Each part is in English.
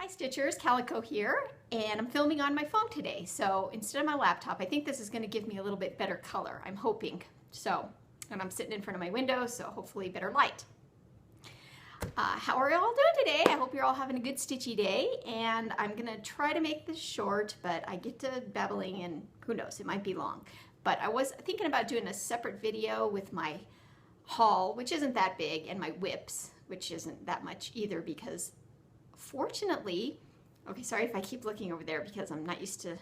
Hi Stitchers, Calico here, and I'm filming on my phone today. So instead of my laptop, I think this is going to give me a little bit better color. I'm hoping. So, and I'm sitting in front of my window, so hopefully better light. How are you all doing today? I hope you're all having a good stitchy day, and I'm going to try to make this short, but I get to babbling and who knows, it might be long. But I was thinking about doing a separate video with my haul, which isn't that big, and my whips, which isn't that much either, because fortunately, okay, sorry if I keep looking over there because I'm not used to,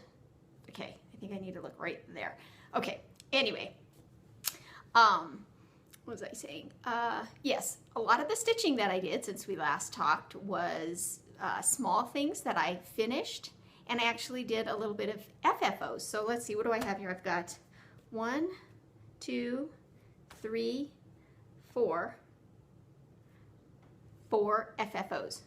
okay, I think I need to look right there. Okay, anyway, what was I saying? Yes, a lot of the stitching that I did since we last talked was small things that I finished, and I actually did a little bit of FFOs. So let's see, what do I have here? I've got 1, 2, 3, 4 FFOs.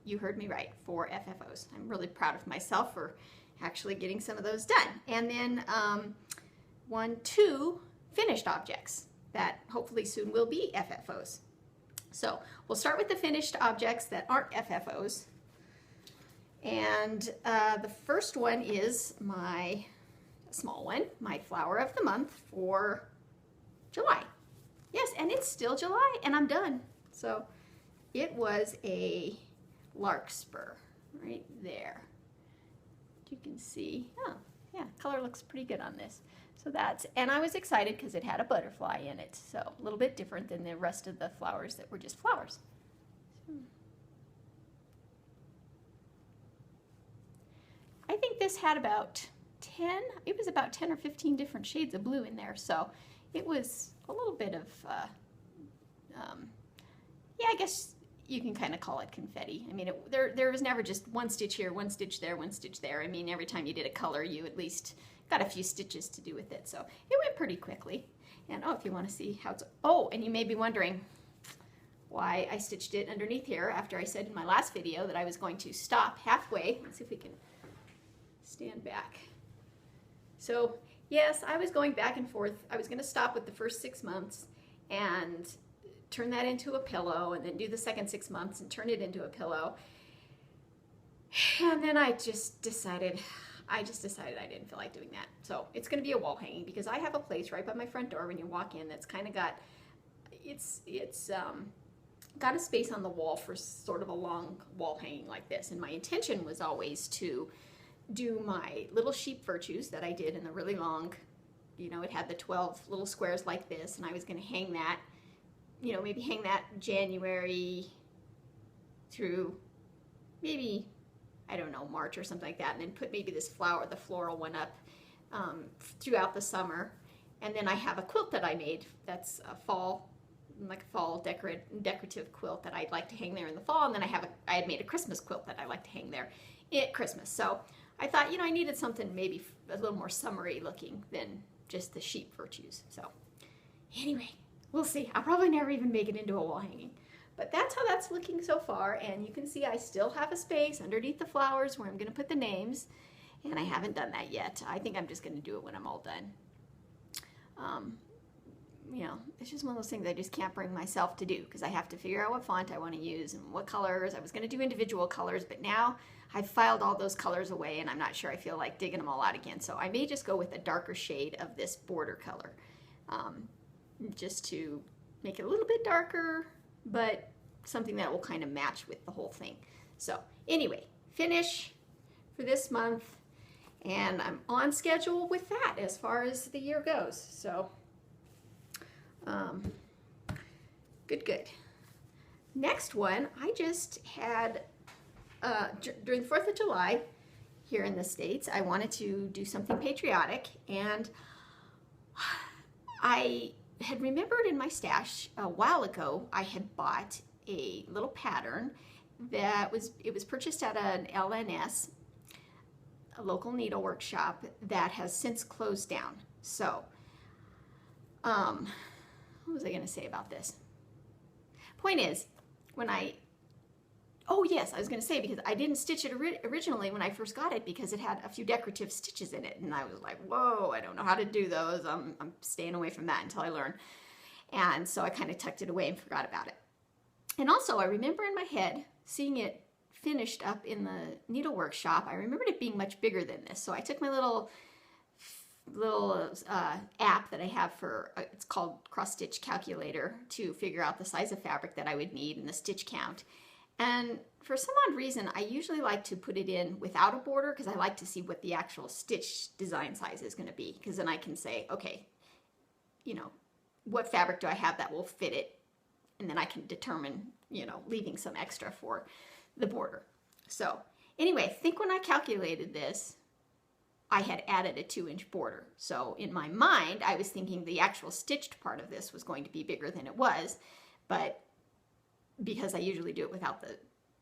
You heard me right, 4 FFOs. I'm really proud of myself for actually getting some of those done. And then 2 finished objects that hopefully soon will be FFOs. So we'll start with the finished objects that aren't FFOs. And the first one is my small one, my flower of the month for July. Yes, and it's still July and I'm done. So it was a larkspur right there. You can see, oh yeah, color looks pretty good on this. So that's, and I was excited because it had a butterfly in it, so a little bit different than the rest of the flowers that were just flowers. I think this had about 10, it was about 10 or 15 different shades of blue in there, so it was a little bit of, yeah, I guess you can kind of call it confetti. I mean, there was never just one stitch here, one stitch there, one stitch there. I mean, every time you did a color, you at least got a few stitches to do with it. So it went pretty quickly. And oh, if you want to see how it's, oh, and you may be wondering why I stitched it underneath here after I said in my last video that I was going to stop halfway. Let's see if we can stand back. So yes, I was going back and forth. I was going to stop with the first 6 months and turn that into a pillow, and then do the second 6 months and turn it into a pillow. And then I just decided I didn't feel like doing that. So it's going to be a wall hanging because I have a place right by my front door when you walk in that's kind of got, it's got a space on the wall for sort of a long wall hanging like this. And my intention was always to do my little sheep virtues that I did in the really long, you know, it had the 12 little squares like this, and I was going to hang that, you know, maybe hang that January through maybe, I don't know, March or something like that, and then put maybe this flower, the floral one up throughout the summer. And then I have a quilt that I made that's a fall, like a fall decorative quilt that I'd like to hang there in the fall. And then I had made a Christmas quilt that I like to hang there at Christmas. So I thought, you know, I needed something maybe a little more summery looking than just the sheep virtues. So anyway, we'll see. I'll probably never even make it into a wall hanging. But that's how that's looking so far. And you can see I still have a space underneath the flowers where I'm going to put the names. And I haven't done that yet. I think I'm just going to do it when I'm all done. You know, it's just one of those things I just can't bring myself to do because I have to figure out what font I want to use and what colors. I was going to do individual colors, but now I've filed all those colors away and I'm not sure I feel like digging them all out again. So I may just go with a darker shade of this border color. Just to make it a little bit darker, but something that will kind of match with the whole thing. So anyway, finish for this month, and I'm on schedule with that as far as the year goes. So good. Next one, I just had, during the 4th of July here in the States, I wanted to do something patriotic, and I had remembered in my stash a while ago I had bought a little pattern that was purchased at an LNS, a local needle workshop, that has since closed down. So what was I going to say about this? Point is, when oh yes, I was going to say, because I didn't stitch it originally when I first got it because it had a few decorative stitches in it, and I was like, whoa, I don't know how to do those. I'm staying away from that until I learn. And so I kind of tucked it away and forgot about it. And also, I remember in my head seeing it finished up in the needlework shop, I remembered it being much bigger than this. So I took my little app that I have for, it's called Cross Stitch Calculator, to figure out the size of fabric that I would need and the stitch count. And for some odd reason, I usually like to put it in without a border because I like to see what the actual stitch design size is going to be, because then I can say, okay, you know, what fabric do I have that will fit it? And then I can determine, you know, leaving some extra for the border. So anyway, I think when I calculated this, I had added a 2-inch border. So in my mind, I was thinking the actual stitched part of this was going to be bigger than it was, but because I usually do it without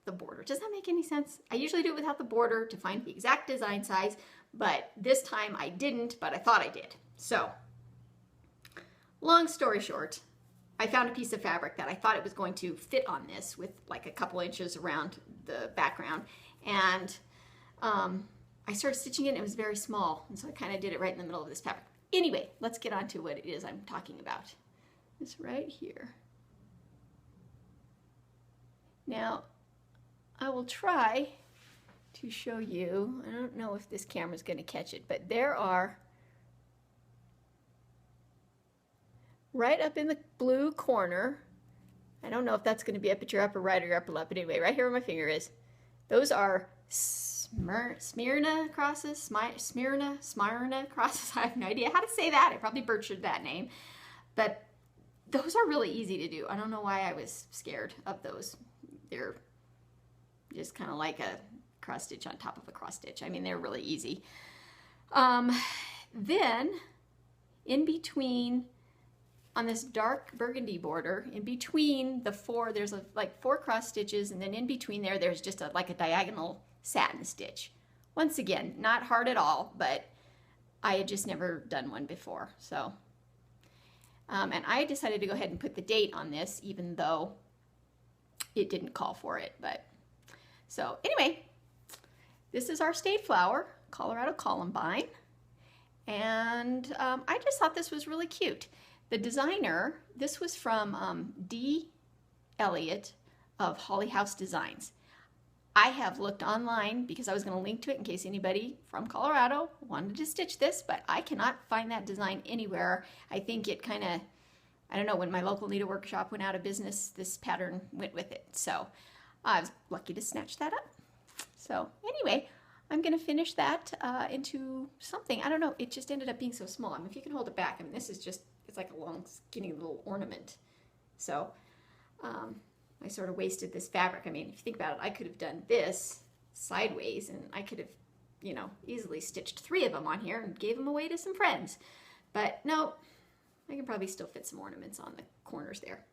the border. Does that make any sense? I usually do it without the border to find the exact design size, but this time I didn't, but I thought I did. So long story short, I found a piece of fabric that I thought it was going to fit on this with like a couple inches around the background, and I started stitching it and it was very small, and so I kind of did it right in the middle of this fabric. Anyway, let's get on to what it is I'm talking about. It's right here. Now, I will try to show you, I don't know if this camera's going to catch it, but there are, right up in the blue corner, I don't know if that's going to be up at your upper right or your upper left, but anyway, right here where my finger is, those are Smyrna crosses, Smyrna crosses. I have no idea how to say that. I probably butchered that name, but those are really easy to do. I don't know why I was scared of those. They're just kind of like a cross stitch on top of a cross stitch. I mean, they're really easy. Then in between, on this dark burgundy border, in between the four, there's like 4 cross stitches, and then in between there's just like a diagonal satin stitch. Once again, not hard at all, but I had just never done one before. So, and I decided to go ahead and put the date on this, even though it didn't call for it. But so anyway, this is our state flower, Colorado Columbine, and I just thought this was really cute. The designer, this was from D. Elliott of Holly House Designs. I have looked online because I was going to link to it in case anybody from Colorado wanted to stitch this, but I cannot find that design anywhere. I think it kind of, I don't know, when my local needlework shop went out of business, this pattern went with it. So I was lucky to snatch that up. So anyway, I'm going to finish that into something. I don't know, it just ended up being so small. I mean, if you can hold it back, I mean, this is just, it's like a long, skinny little ornament. So I sort of wasted this fabric. I mean, if you think about it, I could have done this sideways, and I could have, you know, easily stitched 3 of them on here and gave them away to some friends. But no, I can probably still fit some ornaments on the corners there.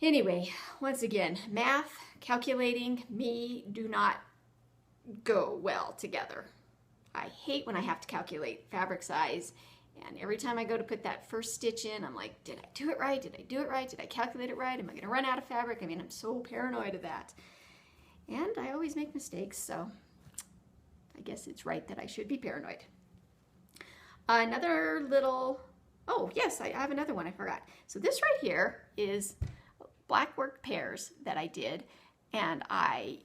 Anyway, once again, math, calculating, me do not go well together. I hate when I have to calculate fabric size, and every time I go to put that first stitch in, I'm like, did I do it right? Did I do it right? Did I calculate it right? Am I going to run out of fabric? I mean, I'm so paranoid of that. And I always make mistakes, so I guess it's right that I should be paranoid. Another little, oh yes, I have another one I forgot. So this right here is Blackwork pairs that I did, and I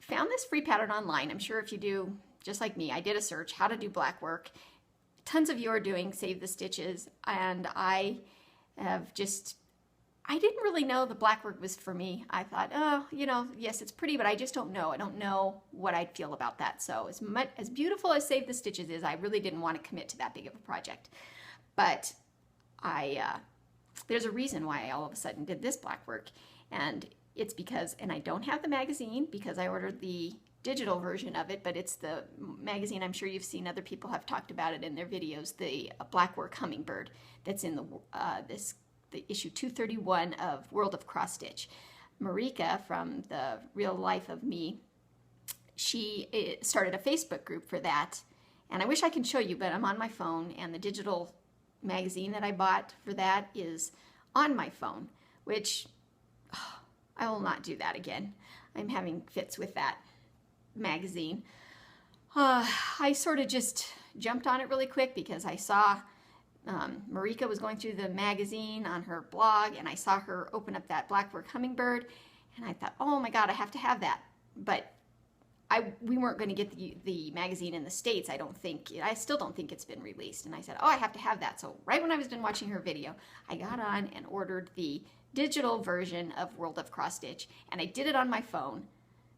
found this free pattern online. I'm sure if you do, just like me, I did a search, how to do Blackwork. Tons of you are doing Save the Stitches, and I have just, I didn't really know the Blackwork was for me. I thought, oh, you know, yes, it's pretty, but I just don't know. I don't know what I'd feel about that. So as beautiful as Save the Stitches is, I really didn't want to commit to that big of a project. But there's a reason why I all of a sudden did this Blackwork, and it's because, and I don't have the magazine because I ordered the digital version of it, but it's the magazine, I'm sure you've seen, other people have talked about it in their videos, the Blackwork Hummingbird that's in the issue 231 of World of Cross Stitch. Marika from the Real Life of Me, she started a Facebook group for that, and I wish I could show you, but I'm on my phone, and the digital magazine that I bought for that is on my phone, which I will not do that again. I'm having fits with that magazine. I sort of just jumped on it really quick because I saw Marika was going through the magazine on her blog, and I saw her open up that Blackwork Hummingbird, and I thought, oh my God, I have to have that. but we weren't going to get the magazine in the States. I still don't think it's been released. And I said, oh, I have to have that. So right when I was done watching her video, I got on and ordered the digital version of World of Cross Stitch. And I did it on my phone,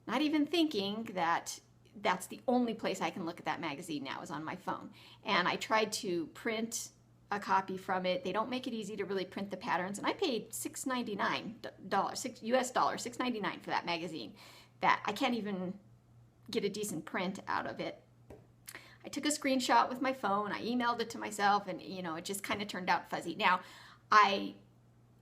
not even thinking that that's the only place I can look at that magazine now is on my phone. And I tried to print a copy from it. They don't make it easy to really print the patterns. And I paid $6.99, US dollars, $6.99 for that magazine that I can't even get a decent print out of it. I took a screenshot with my phone, I emailed it to myself, and it just kind of turned out fuzzy. Now, I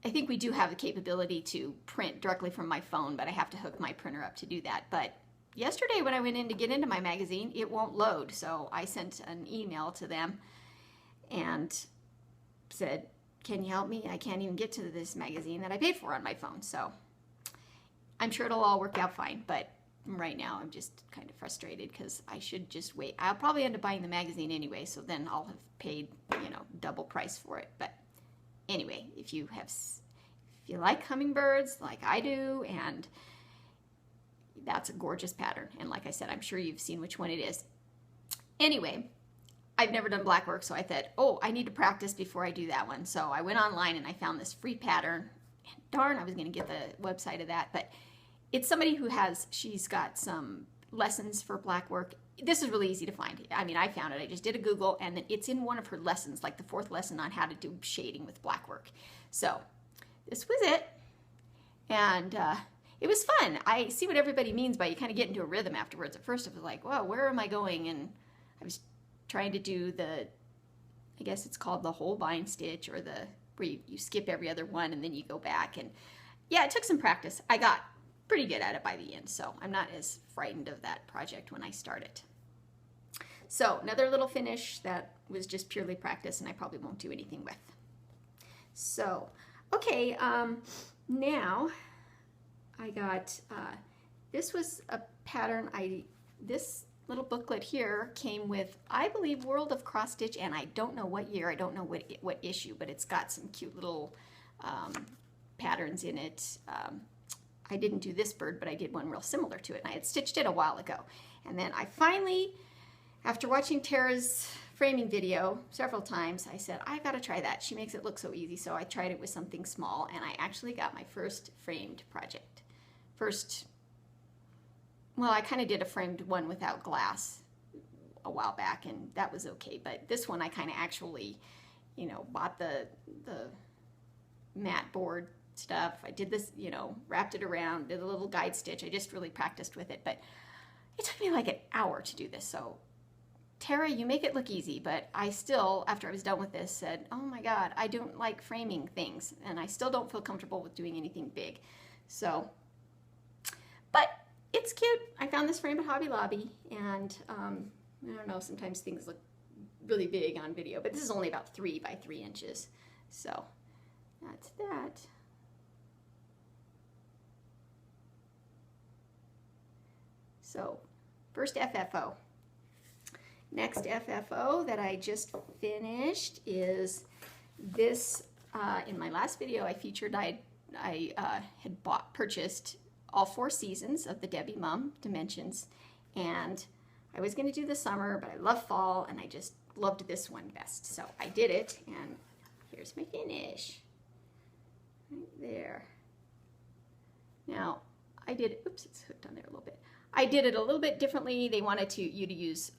think we do have the capability to print directly from my phone, but I have to hook my printer up to do that. But yesterday when I went in to get into my magazine, it won't load. So I sent an email to them and said, can you help me? I can't even get to this magazine that I paid for on my phone. So I'm sure it'll all work out fine, but right now I'm just kind of frustrated because I should just wait. I'll probably end up buying the magazine anyway, so then I'll have paid, double price for it. But anyway, if you like hummingbirds like I do, and that's a gorgeous pattern. And like I said, I'm sure you've seen which one it is. Anyway, I've never done Blackwork, so I thought, oh, I need to practice before I do that one. So I went online and I found this free pattern. And darn, I was going to get the website of that, but it's somebody she's got some lessons for Blackwork. This is really easy to find. I mean, I found it. I just did a Google, and then it's in one of her lessons, like the 4th lesson on how to do shading with Blackwork. So this was it, and it was fun. I see what everybody means by you kind of get into a rhythm afterwards. At first, I was like, whoa, where am I going? And I was trying to do I guess it's called the whole bind stitch, or where you skip every other one and then you go back. And yeah, it took some practice. I got pretty good at it by the end, so I'm not as frightened of that project when I start it. So another little finish that was just purely practice, and I probably won't do anything with. So, okay, now I got, this was a pattern, this little booklet here came with, I believe, World of Cross Stitch, and I don't know what year, I don't know what issue, but it's got some cute little patterns in it. I didn't do this bird, but I did one real similar to it, and I had stitched it a while ago. And then I finally, after watching Tara's framing video several times, I said, I gotta try that. She makes it look so easy, so I tried it with something small, and I actually got my first framed project. Well, I kind of did a framed one without glass a while back, and that was okay, but this one I kind of actually, bought the mat board stuff. I did this, wrapped it around, did a little guide stitch. I just really practiced with it, but it took me like an hour to do this. So Tara, you make it look easy, but I still, after I was done with this, said, oh my God, I don't like framing things, and I still don't feel comfortable with doing anything big. So, but it's cute. I found this frame at Hobby Lobby, and I don't know, sometimes things look really big on video, but this is only about 3 by 3 inches. So that's that. So first FFO. Next FFO that I just finished is this. In my last video I featured I had purchased all 4 seasons of the Debbie Mum Dimensions, and I was going to do the summer, but I love fall, and I just loved this one best. So I did it, and here's my finish. Right there. Now, I did, oops, it's hooked on there a little bit. I did it a little bit differently. They wanted you to use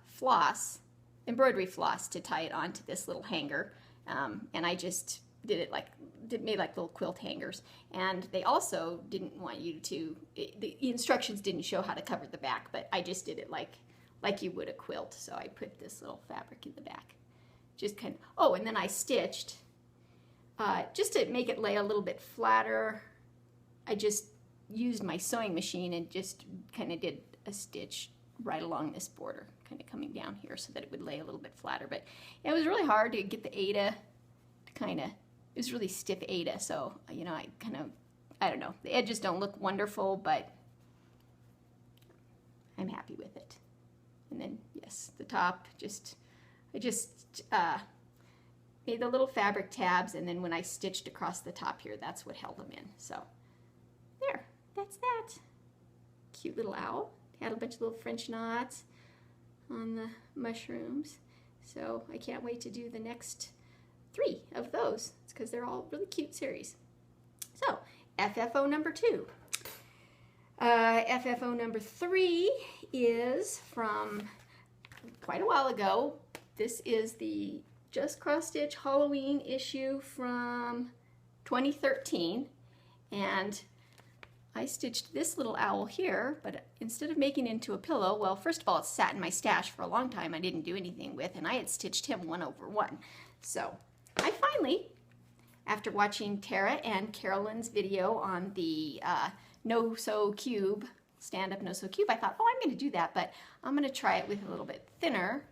floss, embroidery floss, to tie it onto this little hanger, and I just did it made like little quilt hangers. And they also didn't want you to, the instructions didn't show how to cover the back, but I just did it like you would a quilt. So I put this little fabric in the back, just kind of, oh, and then I stitched, just to make it lay a little bit flatter, I just used my sewing machine and just kind of did a stitch right along this border, kind of coming down here so that it would lay a little bit flatter. But it was really hard to get the Aida to kind of, it was really stiff Aida, so I don't know, the edges don't look wonderful, but I'm happy with it. And then yes, the top, I just made the little fabric tabs, and then when I stitched across the top here, that's what held them in. So there, that's that. cute little owl. Had a bunch of little French knots on the mushrooms. So I can't wait to do the next 3 of those. It's because they're all really cute series. So FFO number 2. FFO number 3 is from quite a while ago. This is the Just Cross Stitch Halloween issue from 2013, and I stitched this little owl here, but instead of making it into a pillow, well, first of all, it sat in my stash for a long time I didn't do anything with, and I had stitched him 1/1. So I finally, after watching Tara and Carolyn's video on the no-sew cube, stand-up no-sew cube, I thought, oh, I'm going to do that, but I'm going to try it with a little bit thinner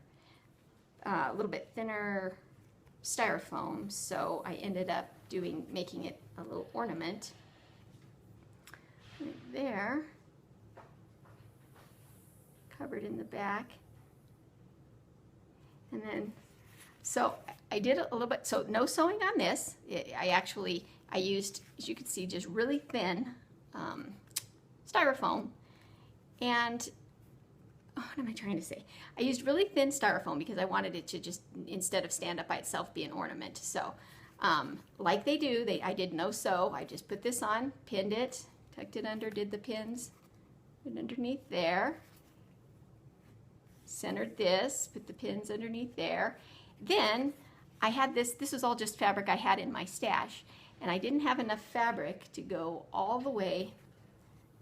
styrofoam. So I ended up making it a little ornament right there, covered in the back. And then, so I did a little bit, so no sewing on this. I used, as you can see, just really thin styrofoam. And what am I trying to say? I used really thin styrofoam because I wanted it to just, instead of stand up by itself, be an ornament. So like they do, I did no sew. I just put this on, pinned it, tucked it under, did the pins, put it underneath there, centered this, put the pins underneath there. Then I had this was all just fabric I had in my stash, and I didn't have enough fabric to go all the way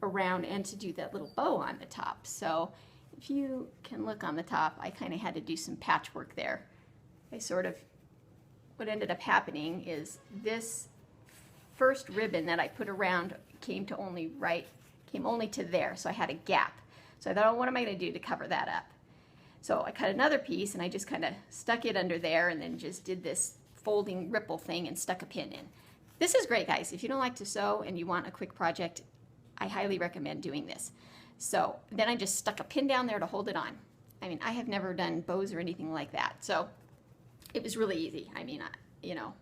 around and to do that little bow on the top. So if you can look on the top, I kind of had to do some patchwork there. What ended up happening is this first ribbon that I put around came only to there, so I had a gap. So I thought, oh, what am I going to do to cover that up? So I cut another piece and I just kind of stuck it under there and then just did this folding ripple thing and stuck a pin in. This is great, guys. If you don't like to sew and you want a quick project, I highly recommend doing this. So then I just stuck a pin down there to hold it on. I mean, I have never done bows or anything like that, so it was really easy. I mean, I'm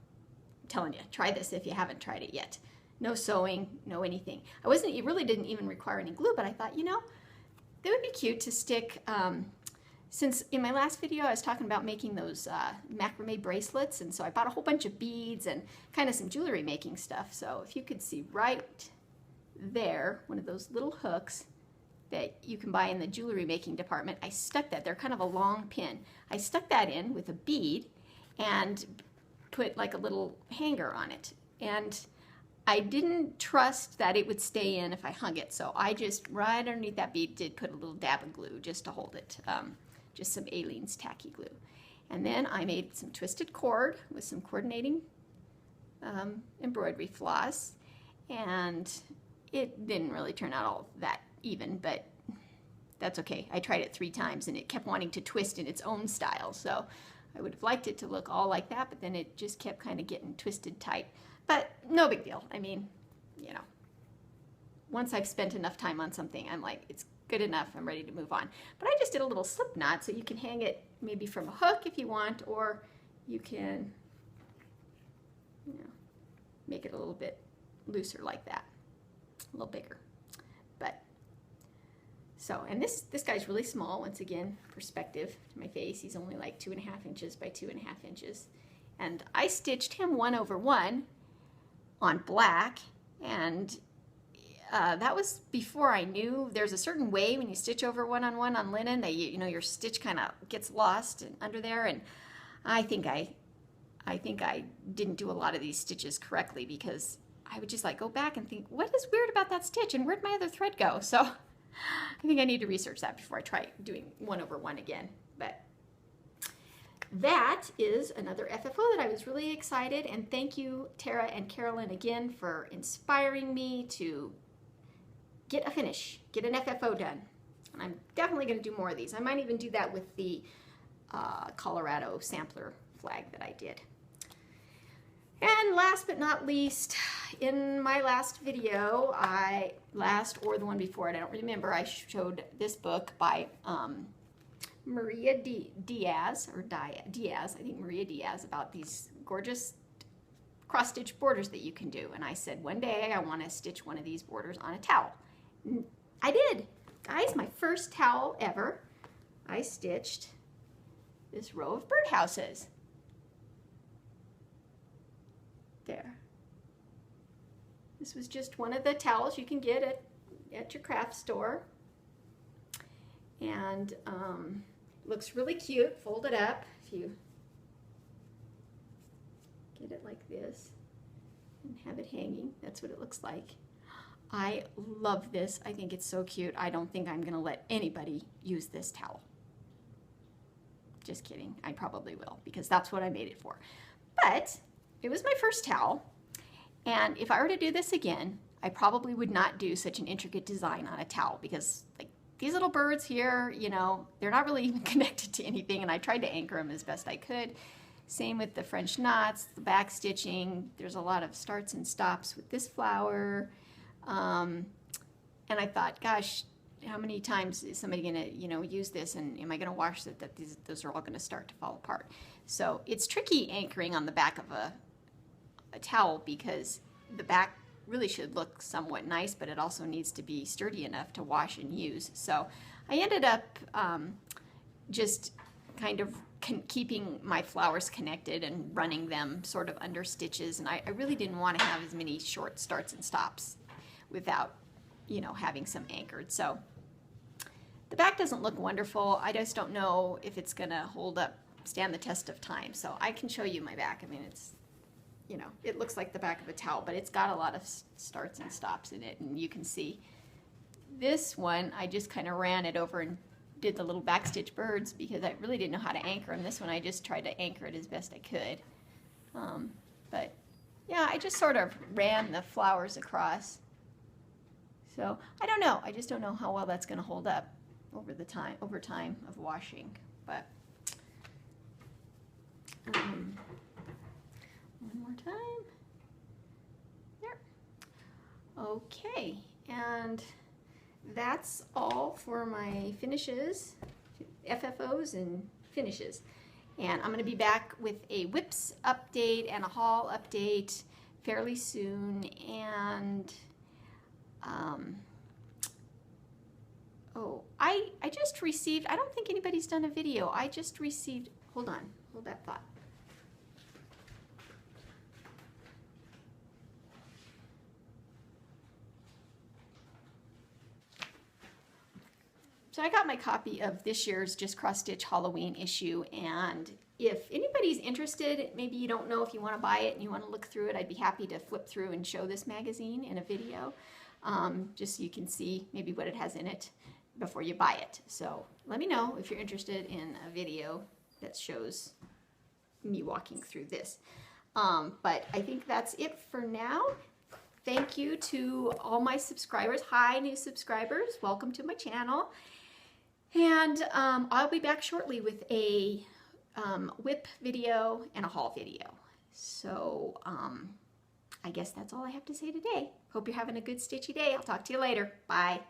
telling you, try this if you haven't tried it yet. No sewing, no anything. It really didn't even require any glue, but I thought, that would be cute to stick, since in my last video I was talking about making those macrame bracelets, and so I bought a whole bunch of beads and kind of some jewelry making stuff. So if you could see right there, one of those little hooks that you can buy in the jewelry making department, I stuck that. They're kind of a long pin. I stuck that in with a bead and put like a little hanger on it. And I didn't trust that it would stay in if I hung it, so I just, right underneath that bead, did put a little dab of glue just to hold it, just some Aleene's tacky glue. And then I made some twisted cord with some coordinating embroidery floss, and it didn't really turn out all that even, but that's okay. I tried it 3 times and it kept wanting to twist in its own style, so I would have liked it to look all like that, but then it just kept kind of getting twisted tight. But no big deal. I mean, once I've spent enough time on something, I'm like, it's good enough, I'm ready to move on. But I just did a little slip knot, so you can hang it maybe from a hook if you want, or you can make it a little bit looser like that, a little bigger. But so, and this guy's really small. Once again, perspective to my face. He's only like 2.5 inches by 2.5 inches, and I stitched him 1/1 on black, and that was before I knew there's a certain way when you stitch over 1/1 on linen that your stitch kind of gets lost under there, and I think I didn't do a lot of these stitches correctly, because I would just like go back and think, what is weird about that stitch and where'd my other thread go? So I think I need to research that before I try doing 1/1 again. But that is another FFO that I was really excited, and thank you, Tara and Carolyn, again for inspiring me to get an FFO done. And I'm definitely going to do more of these. I might even do that with the Colorado sampler flag that I did. And last but not least, in my last video, or the one before it, I don't remember, I showed this book by Maria Diaz, I think Maria Diaz, about these gorgeous cross-stitch borders that you can do. And I said, one day I want to stitch one of these borders on a towel. I did. Guys, my first towel ever, I stitched this row of birdhouses. There. This was just one of the towels you can get at your craft store. And looks really cute, folded up. If you get it like this and have it hanging, that's what it looks like. I love this. I think it's so cute. I don't think I'm gonna let anybody use this towel. Just kidding. I probably will, because that's what I made it for. But it was my first towel, and if I were to do this again, I probably would not do such an intricate design on a towel, because like these little birds here, you know, they're not really even connected to anything, and I tried to anchor them as best I could. Same with the French knots, the back stitching. There's a lot of starts and stops with this flower. And I thought, gosh, how many times is somebody gonna, you know, use this, and am I gonna wash it, that those are all gonna start to fall apart. So it's tricky anchoring on the back of a towel, because the back really should look somewhat nice, but it also needs to be sturdy enough to wash and use. So I ended up just kind of keeping my flowers connected and running them sort of under stitches, and I really didn't want to have as many short starts and stops without, you know, having some anchored. So the back doesn't look wonderful. I just don't know if it's gonna hold up, stand the test of time. So I can show you my back. I mean, it's, you know, it looks like the back of a towel, but it's got a lot of starts and stops in it, and you can see this one, I just kind of ran it over and did the little backstitch birds, because I really didn't know how to anchor them. This one I just tried to anchor it as best I could. But yeah, I just sort of ran the flowers across. So I don't know. I just don't know how well that's going to hold up over time of washing. But one more time. There. Okay, and that's all for my finishes, FFOs and finishes. And I'm going to be back with a whips update and a haul update fairly soon. And I just received, I don't think anybody's done a video. I just received, hold on, hold that thought. So I got my copy of this year's Just Cross Stitch Halloween issue, and if anybody's interested, maybe you don't know if you want to buy it and you want to look through it, I'd be happy to flip through and show this magazine in a video, just so you can see maybe what it has in it before you buy it. So let me know if you're interested in a video that shows me walking through this. But I think that's it for now. Thank you to all my subscribers. Hi, new subscribers. Welcome to my channel. And I'll be back shortly with a whip video and a haul video. So I guess that's all I have to say today. Hope you're having a good stitchy day. I'll talk to you later. Bye.